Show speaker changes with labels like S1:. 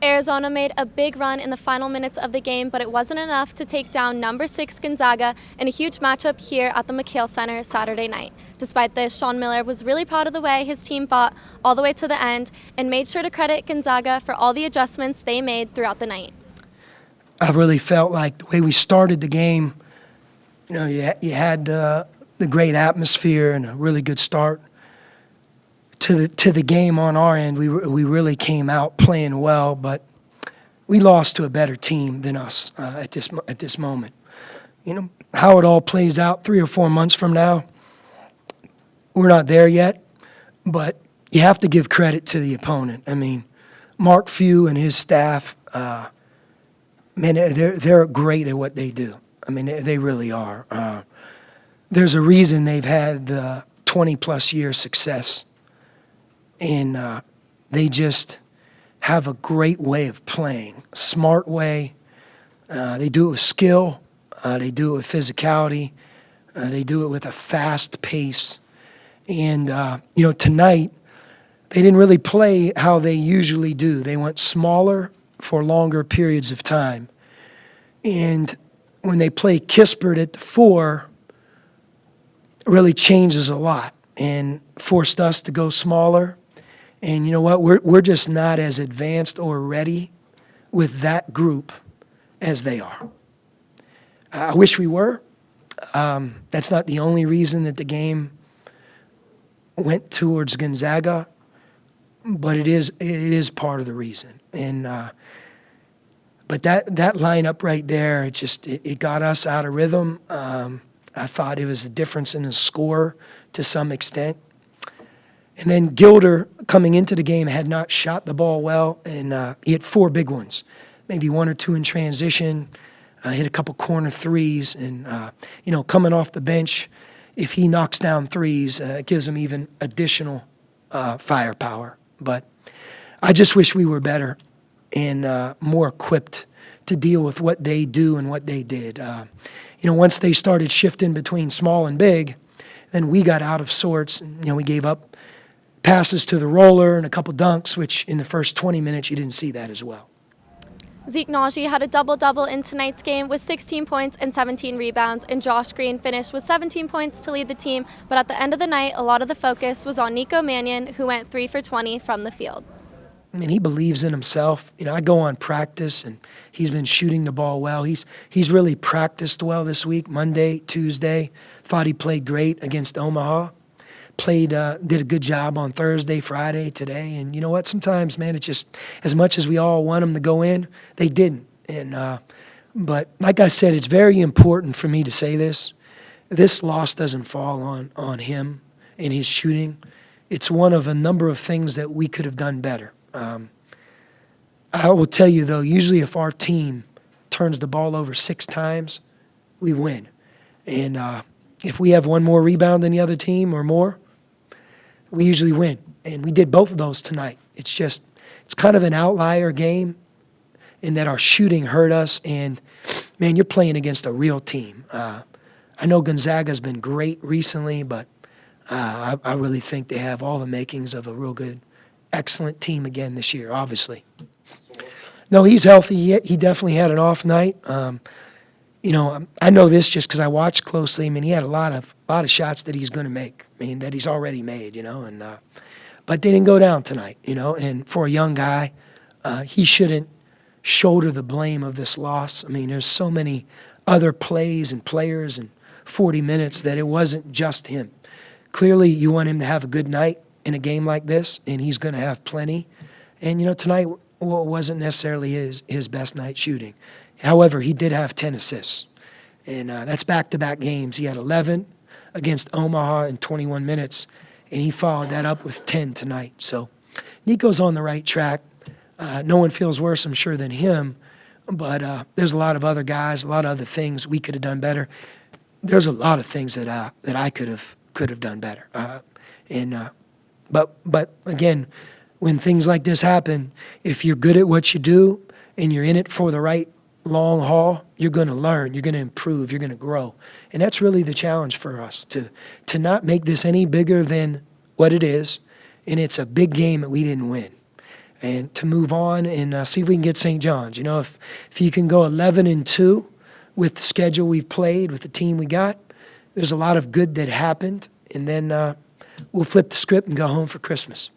S1: Arizona made a big run in the final minutes of the game, but it wasn't enough to take down number 6 Gonzaga in a huge matchup here at the McKale Center Saturday night. Despite this, Sean Miller was really proud of the way his team fought all the way to the end and made sure to credit Gonzaga for all the adjustments they made throughout the night.
S2: I really felt like the way we started the game, you had the great atmosphere and a really good start to the game on our end. We really came out playing well, but we lost to a better team than us at this moment. How it all plays out 3 or 4 months from now, we're not there yet, but you have to give credit to the opponent. I mean, Mark Few and his staff, man, they're great at what they do. I mean, they really are. There's a reason they've had 20-plus year success, and they just have a great way of playing, a smart way. They do it with skill. They do it with physicality. They do it with a fast pace. And, tonight they didn't really play how they usually do. They went smaller for longer periods of time. And when they play Kispert at the 4, it really changes a lot and forced us to go smaller. And you know what? We're just not as advanced or ready with that group as they are. I wish we were. That's not the only reason that the game went towards Gonzaga, but it is part of the reason. And but that lineup right there, it got us out of rhythm. I thought it was a difference in the score to some extent. And then Gilder, coming into the game, had not shot the ball well, and he hit 4 big ones, maybe 1 or 2 in transition, hit a couple corner threes, and, coming off the bench, if he knocks down threes, it gives him even additional firepower. But I just wish we were better and more equipped to deal with what they do and what they did. Once they started shifting between small and big, then we got out of sorts, and, we gave up passes to the roller and a couple dunks, which in the first 20 minutes you didn't see that as well.
S1: Zeke Naji had a double-double in tonight's game with 16 points and 17 rebounds, and Josh Green finished with 17 points to lead the team. But at the end of the night, a lot of the focus was on Nico Mannion, who went 3 for 20 from the field.
S2: I mean, he believes in himself. I go on practice, and he's been shooting the ball well. He's really practiced well this week, Monday, Tuesday. Thought he played great against Omaha. Did a good job on Thursday, Friday, today. And you know what? Sometimes, man, it's just as much as we all want them to go in, they didn't. And but like I said, it's very important for me to say this. This loss doesn't fall on him and his shooting. It's one of a number of things that we could have done better. I will tell you, though, usually if our team turns the ball over 6 times, we win. And if we have 1 more rebound than the other team or more, we usually win. And we did both of those tonight. It's kind of an outlier game in that our shooting hurt us. And, man, you're playing against a real team. I know Gonzaga's been great recently, but I really think they have all the makings of a real good, excellent team again this year, obviously. No, he's healthy. He definitely had an off night. I know this just because I watched closely. I mean, he had a lot of shots that he's going to make. I mean, that he's already made. And but they didn't go down tonight. And for a young guy, he shouldn't shoulder the blame of this loss. I mean, there's so many other plays and players in 40 minutes that it wasn't just him. Clearly, you want him to have a good night in a game like this, and he's going to have plenty. And tonight wasn't necessarily his best night shooting. However, he did have 10 assists, and that's back-to-back games. He had 11 against Omaha in 21 minutes, and he followed that up with 10 tonight. So Nico's on the right track. No one feels worse, I'm sure, than him, but there's a lot of other guys, a lot of other things we could have done better. There's a lot of things that I could have done better. But again, when things like this happen, if you're good at what you do and you're in it for the right long haul, you're going to learn, you're going to improve, you're going to grow. And that's really the challenge for us, to not make this any bigger than what it is, and it's a big game that we didn't win. and to move on and see if we can get St. John's. You know, if you can go 11-2 with the schedule we've played, with the team we got, there's a lot of good that happened, and then we'll flip the script and go home for Christmas.